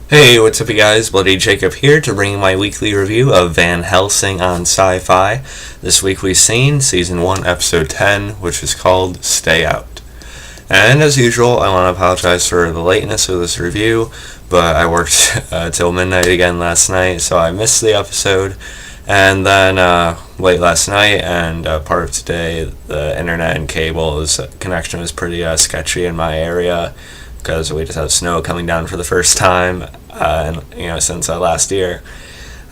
Hey, what's up, you guys? Bloody Jacob here to bring you my weekly review of Van Helsing on Syfy. This week we've seen Season 1, Episode 10, which is called Stay Out. And as usual, I want to apologize for the lateness of this review, but I worked till midnight again last night, so I missed the episode. And then late last night and part of today, the internet and cable connection was pretty sketchy in my area, because we just had snow coming down for the first time, since last year.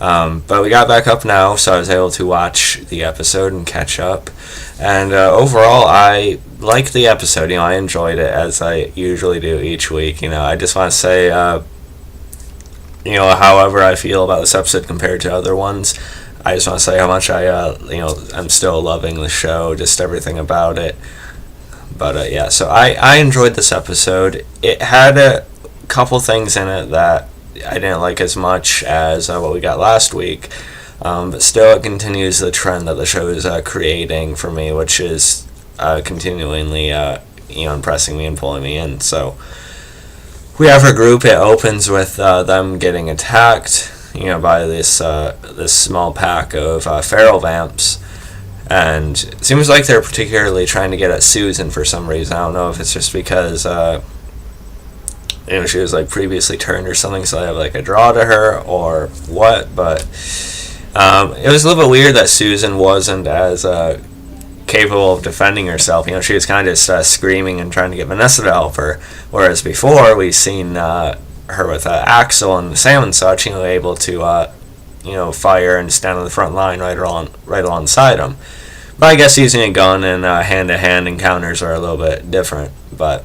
But we got back up now, so I was able to watch the episode and catch up. And overall, I liked the episode. I enjoyed it as I usually do each week. I just want to say, however I feel about this episode compared to other ones. I just want to say how much I'm still loving the show, just everything about it. But so I enjoyed this episode. It had a couple things in it that I didn't like as much as what we got last week. But still, it continues the trend that the show is creating for me, which is continually impressing me and pulling me in. So we have our group. It opens with them getting attacked, by this small pack of feral vamps. And it seems like they're particularly trying to get at Susan for some reason. I don't know if it's just because, she was previously turned or something, so they have a draw to her or what. But it was a little bit weird that Susan wasn't as capable of defending herself. She was kind of just screaming and trying to get Vanessa to help her. Whereas before, we've seen her with Axel and Sam and such, able to fire and stand on the front line right alongside them. But I guess using a gun and hand-to-hand encounters are a little bit different. But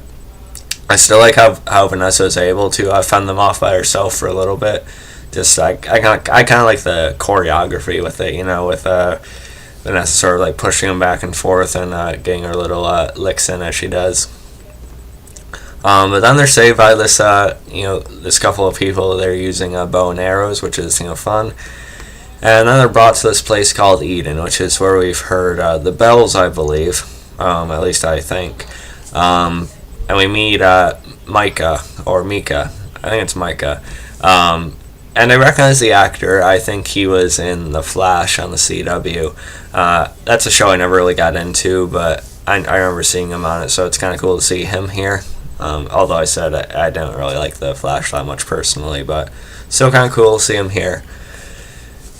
I still like how Vanessa is able to fend them off by herself for a little bit. Just I kind of like the choreography with it, with Vanessa sort of pushing them back and forth and getting her little licks in as she does. But then they're saved by this, this couple of people. They're using bow and arrows, which is, fun. And then they're brought to this place called Eden, which is where we've heard the bells, I believe. At least I think. And we meet Micah, or Mika. I think it's Micah. And I recognize the actor. I think he was in The Flash on the CW. That's a show I never really got into, but I remember seeing him on it, so it's kind of cool to see him here. Although I said I don't really like The Flash that much personally, but still kind of cool to see him here.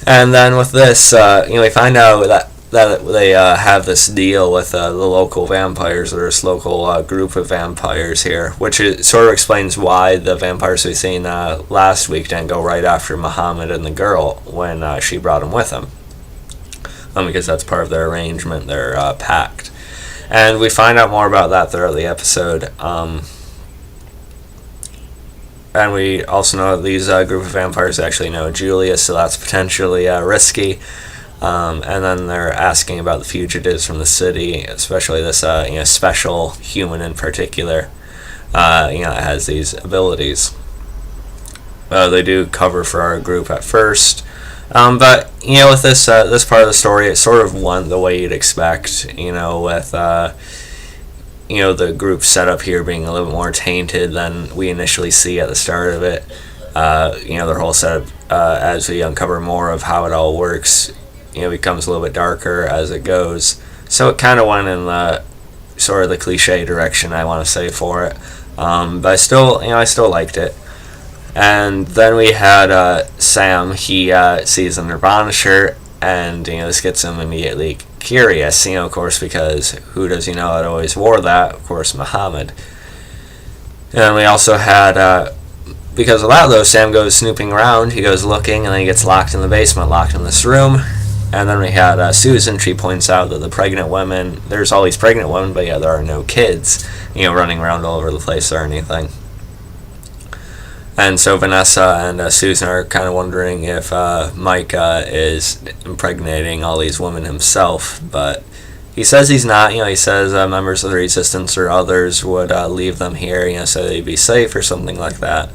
And then with this, we find out that they have this deal with the local vampires, or this local group of vampires here, which sort of explains why the vampires we seen last week didn't go right after Muhammad and the girl when she brought him with them. Because that's part of their arrangement, their pact. And we find out more about that throughout the episode. And we also know that these group of vampires actually know Julia, so that's potentially risky. And then they're asking about the fugitives from the city, especially this special human in particular. That has these abilities. They do cover for our group at first. But with this part of the story, it sort of went the way you'd expect. With the group setup here being a little bit more tainted than we initially see at the start of it. Their whole setup, as we uncover more of how it all works, becomes a little bit darker as it goes. So it kind of went in the sort of the cliche direction, I want to say, for it. But I still liked it. And then we had Sam. He sees a Nirvana shirt, and this gets him immediately curious. Of course, because who does that always wore that? Of course, Muhammad. And we also had because of that, though, Sam goes snooping around. He goes looking, and then he gets locked in the basement, locked in this room. And then we had Susan. She points out that the pregnant women, there's all these pregnant women, but there are no kids, running around all over the place or anything. And so Vanessa and Susan are kind of wondering if Micah is impregnating all these women himself, but he says he's not. He says members of the Resistance or others would leave them here, so they'd be safe or something like that.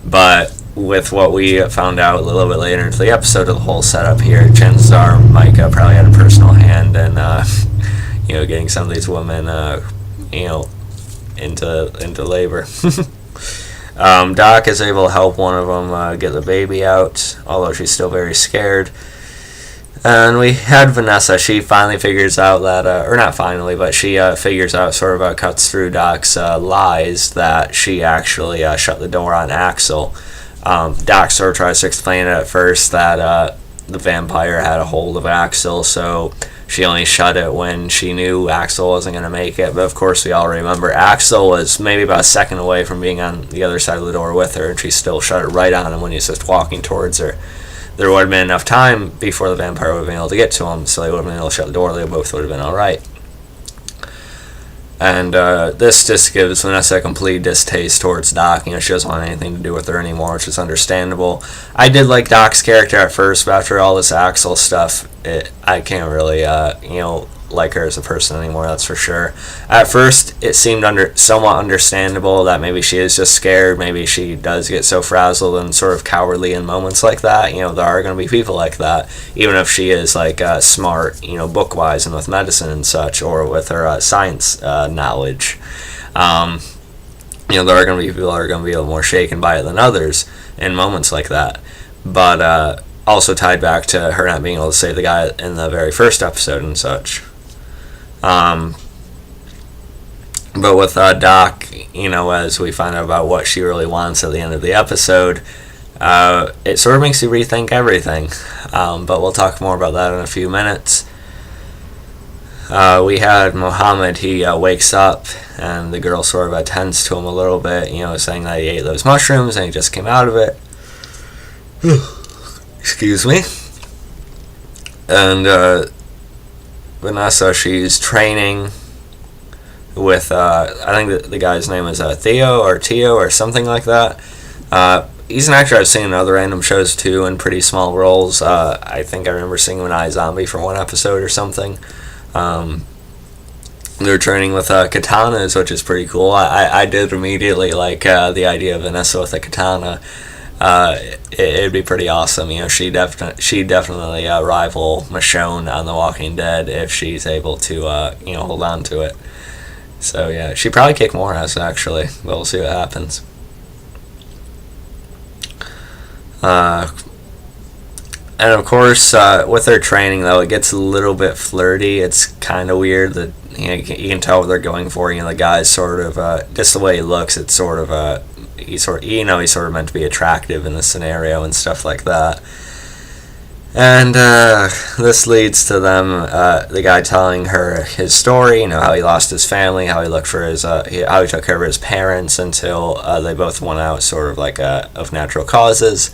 But with what we found out a little bit later into the episode of the whole setup here, chances are Micah probably had a personal hand in, getting some of these women, into labor. Doc is able to help one of them get the baby out, although she's still very scared. And we had Vanessa. She finally figures out that, or not finally, but she figures out, sort of cuts through Doc's lies, that she actually shut the door on Axel. Doc sort of tries to explain it at first that the vampire had a hold of Axel, so she only shut it when she knew Axel wasn't going to make it. But of course, we all remember Axel was maybe about a second away from being on the other side of the door with her, and she still shut it right on him when he was just walking towards her. There would have been enough time before the vampire would have been able to get to him, so they would have been able to shut the door. They both would have been alright. And this just gives Vanessa a complete distaste towards Doc. You know, she doesn't want anything to do with her anymore, which is understandable. I did like Doc's character at first, but after all this Axel stuff, I can't really, like her as a person anymore, that's for sure. At first, it seemed somewhat understandable that maybe she is just scared, maybe she does get so frazzled and sort of cowardly in moments like that. You know, there are going to be people like that, even if she is, like, smart, book-wise and with medicine and such, or with her science knowledge. There are going to be people that are going to be a little more shaken by it than others in moments like that. But also tied back to her not being able to save the guy in the very first episode and such. But with Doc, as we find out about what she really wants at the end of the episode, it sort of makes you rethink everything. But we'll talk more about that in a few minutes. We had Mohammed. He wakes up, and the girl sort of attends to him a little bit, saying that he ate those mushrooms and he just came out of it. Excuse me. And Vanessa, she's training with, I think the guy's name is Theo or something like that. He's an actor I've seen in other random shows too, in pretty small roles. I think I remember seeing him in iZombie for one episode or something. They're training with katanas, which is pretty cool. I did immediately like the idea of Vanessa with a katana. It'd be pretty awesome. She'd definitely rival Michonne on The Walking Dead if she's able to hold on to it. So yeah, she'd probably kick more ass actually, but we'll see what happens. And of course, with their training though, it gets a little bit flirty. It's kind of weird that you can tell what they're going for. The guy's sort of just the way he looks. It's sort of he's sort of meant to be attractive in this scenario and stuff like that. And this leads to them, the guy telling her his story, how he lost his family, how he looked for his, how he took care of his parents until they both went out sort of like of natural causes,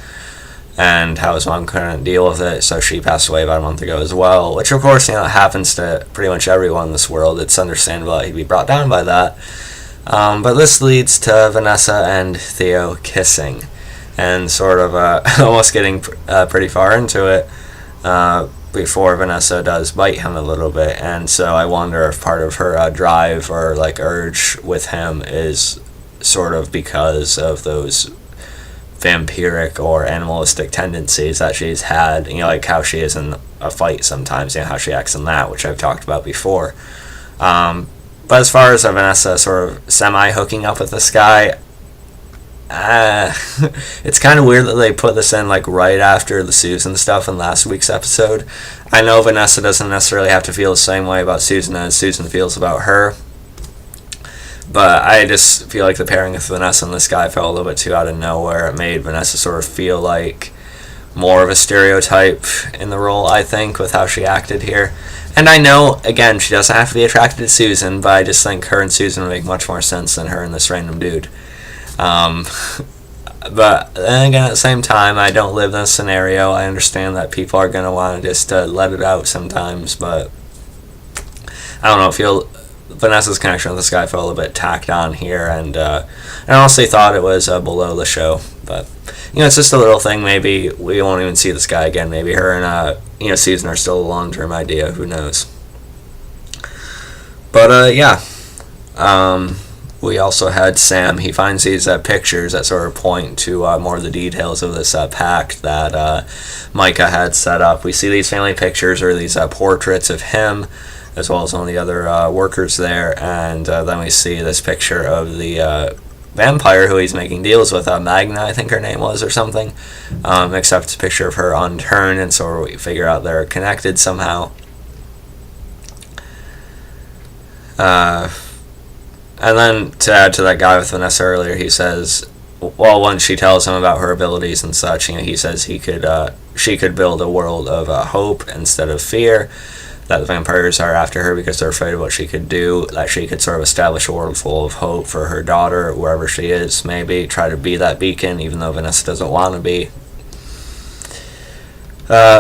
and how his mom couldn't deal with it, so she passed away about a month ago as well, which of course, happens to pretty much everyone in this world. It's understandable that he'd be brought down by that. But this leads to Vanessa and Theo kissing, and sort of almost getting pretty far into it before Vanessa does bite him a little bit. And so I wonder if part of her drive or like urge with him is sort of because of those vampiric or animalistic tendencies that she's had, like how she is in a fight sometimes, how she acts in that, which I've talked about before. But as far as Vanessa sort of semi-hooking up with this guy, it's kind of weird that they put this in like right after the Susan stuff in last week's episode. I know Vanessa doesn't necessarily have to feel the same way about Susan as Susan feels about her, but I just feel like the pairing with Vanessa and this guy felt a little bit too out of nowhere. It made Vanessa sort of feel like more of a stereotype in the role, I think, with how she acted here. And I know, again, she doesn't have to be attracted to Susan, but I just think her and Susan would make much more sense than her and this random dude. But then again, at the same time, I don't live in this scenario. I understand that people are going to want to just let it out sometimes, but I don't know, Vanessa's connection with this guy felt a little bit tacked on here, and I honestly thought it was below the show, but it's just a little thing. Maybe we won't even see this guy again. Maybe her and Susan are still a long-term idea, who knows. But yeah, we also had Sam. He finds these pictures that sort of point to more of the details of this pact that Micah had set up. We see these family pictures, or these portraits of him, as well as one of the other workers there, and then we see this picture of the vampire who he's making deals with, Magna, I think her name was, or something. Except a picture of her unturned, and so we figure out they're connected somehow. And then to add to that guy with Vanessa earlier, he says, well, once she tells him about her abilities and such, he says she could build a world of hope instead of fear, that the vampires are after her because they're afraid of what she could do, that she could sort of establish a world full of hope for her daughter, wherever she is, maybe try to be that beacon, even though Vanessa doesn't want to be.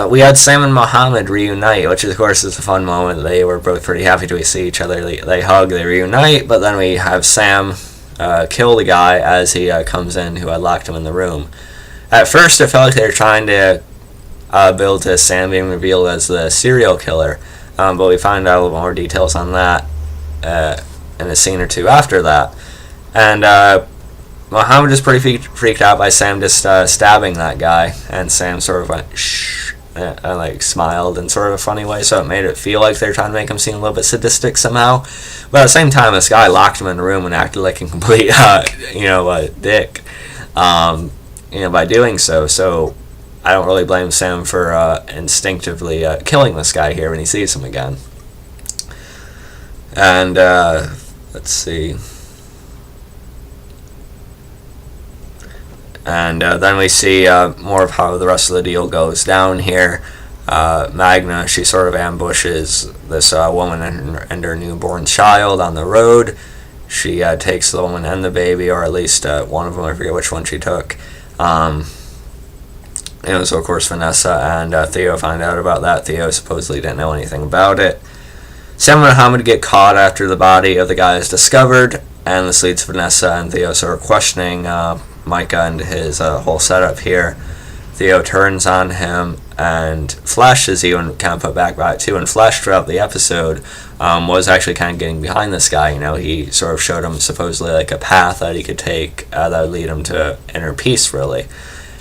We had Sam and Mohammed reunite, which of course is a fun moment. They were both pretty happy to see each other. They hug, they reunite, but then we have Sam kill the guy as he comes in who had locked him in the room. At first, it felt like they were trying to build to Sam being revealed as the serial killer, but we find out a little more details on that in a scene or two after that. And Mohammed is pretty freaked out by Sam just stabbing that guy, and Sam sort of went shh, and like smiled in sort of a funny way, so it made it feel like they're trying to make him seem a little bit sadistic somehow. But at the same time, this guy locked him in the room and acted like a complete dick, by doing so. So I don't really blame Sam for instinctively killing this guy here when he sees him again. And let's see. And then we see more of how the rest of the deal goes down here. Magna, she sort of ambushes this woman and her newborn child on the road. She takes the woman and the baby, or at least one of them, I forget which one she took. So of course Vanessa and Theo find out about that. Theo supposedly didn't know anything about it. Sam and Mohammed get caught after the body of the guy is discovered, and this leads Vanessa and Theo sort of questioning Micah and his whole setup here. Theo turns on him, and Flesh, as you kind of put back by it too, and Flesh throughout the episode was actually kind of getting behind this guy. He sort of showed him supposedly like a path that he could take that would lead him to inner peace, really.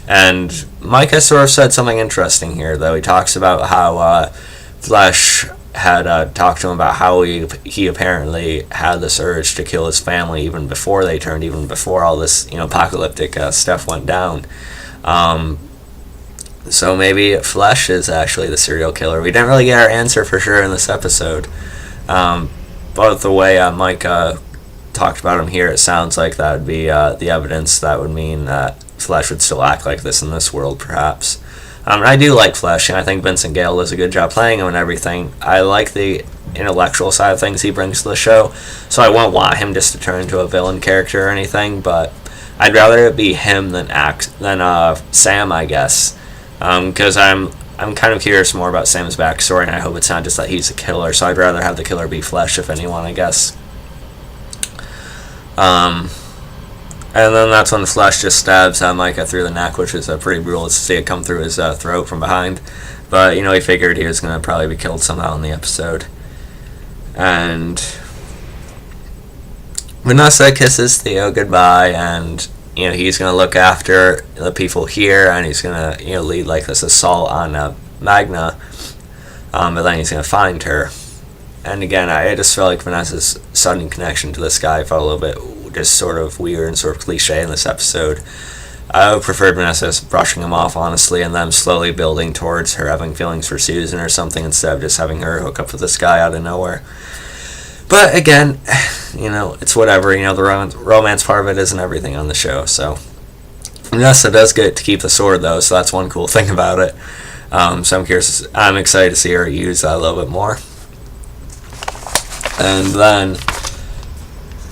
And Micah sort of said something interesting here, though. He talks about how Flesh had talked to him about how he apparently had this urge to kill his family even before they turned, even before all this apocalyptic stuff went down. So maybe Flesh is actually the serial killer. We didn't really get our answer for sure in this episode, but the way Mike talked about him here, it sounds like that would be the evidence that would mean that Flesh would still act like this in this world, perhaps. I do like Flesh, and I think Vincent Gale does a good job playing him and everything. I like the intellectual side of things he brings to the show, so I won't want him just to turn into a villain character or anything, but I'd rather it be him than Sam, I guess, because I'm kind of curious more about Sam's backstory, and I hope it's not just that he's a killer, so I'd rather have the killer be Flesh, if anyone, I guess. And then that's when Flesh just stabs Micah through the neck, which is pretty brutal to see it come through his throat from behind. But, he figured he was going to probably be killed somehow in the episode. And Vanessa kisses Theo goodbye, and, he's going to look after the people here, and he's going to, lead like this assault on Magna. But then he's going to find her. And again, I just felt like Vanessa's sudden connection to this guy felt a little bit just sort of weird and sort of cliche in this episode. I would prefer Vanessa brushing him off, honestly, and them slowly building towards her having feelings for Susan or something instead of just having her hook up with this guy out of nowhere. But again, it's whatever. The romance part of it isn't everything on the show. So Vanessa does get to keep the sword, though, so that's one cool thing about it. So I'm excited to see her use that a little bit more. And then,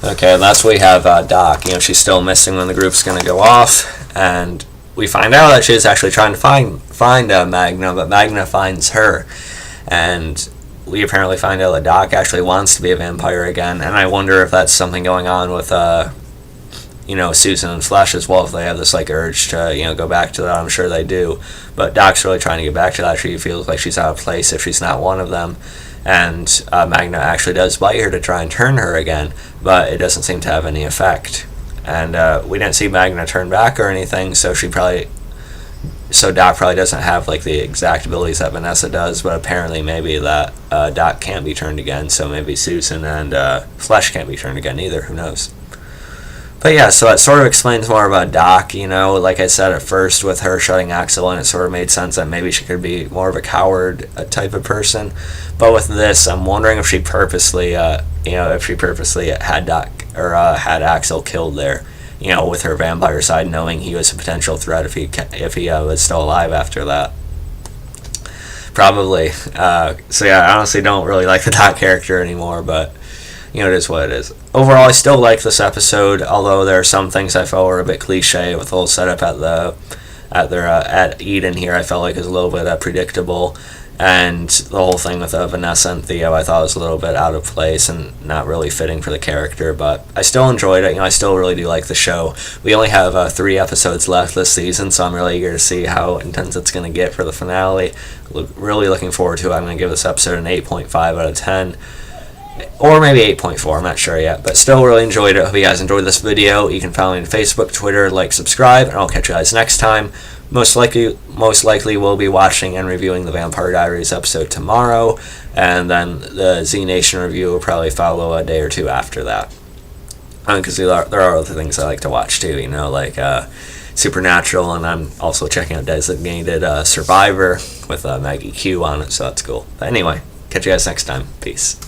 that's where we have Doc. She's still missing when the group's going to go off, and we find out that she's actually trying to find Magna, but Magna finds her, and we apparently find out that Doc actually wants to be a vampire again, and I wonder if that's something going on with Susan and Flesh as well, if they have this urge to go back to that. I'm sure they do, but Doc's really trying to get back to that. She feels like she's out of place if she's not one of them. And Magna actually does bite her to try and turn her again, but it doesn't seem to have any effect. And we didn't see Magna turn back or anything, so Doc probably doesn't have the exact abilities that Vanessa does, but apparently maybe that Doc can't be turned again, so maybe Susan and Flesh can't be turned again either, who knows. But yeah, so it sort of explains more about Doc, you know, like I said at first with her shutting Axel in, it sort of made sense that maybe she could be more of a coward type of person. But with this, I'm wondering if she purposely, had Doc, or had Axel killed there, you know, with her vampire side, knowing he was a potential threat if he was still alive after that. Probably. So yeah, I honestly don't really like the Doc character anymore, but you know, it is what it is. Overall, I still like this episode, although there are some things I felt were a bit cliche with the whole setup at Eden here. I felt like it was a little bit predictable, and the whole thing with Vanessa and Theo I thought was a little bit out of place and not really fitting for the character. But I still enjoyed it. You know, I still really do like the show. We only have 3 episodes left this season, so I'm really eager to see how intense it's going to get for the finale. Really looking forward to it. I'm going to give this episode an 8.5 out of 10. Or maybe 8.4, I'm not sure yet, but still really enjoyed it. Hope you guys enjoyed this video. You can follow me on Facebook, Twitter, like, subscribe, and I'll catch you guys next time. Most likely we'll be watching and reviewing the Vampire Diaries episode tomorrow, and then the Z Nation review will probably follow a day or two after that. Because there are other things I like to watch too, you know, like Supernatural, and I'm also checking out Designated Survivor with Maggie Q on it, so that's cool. But anyway, catch you guys next time. Peace.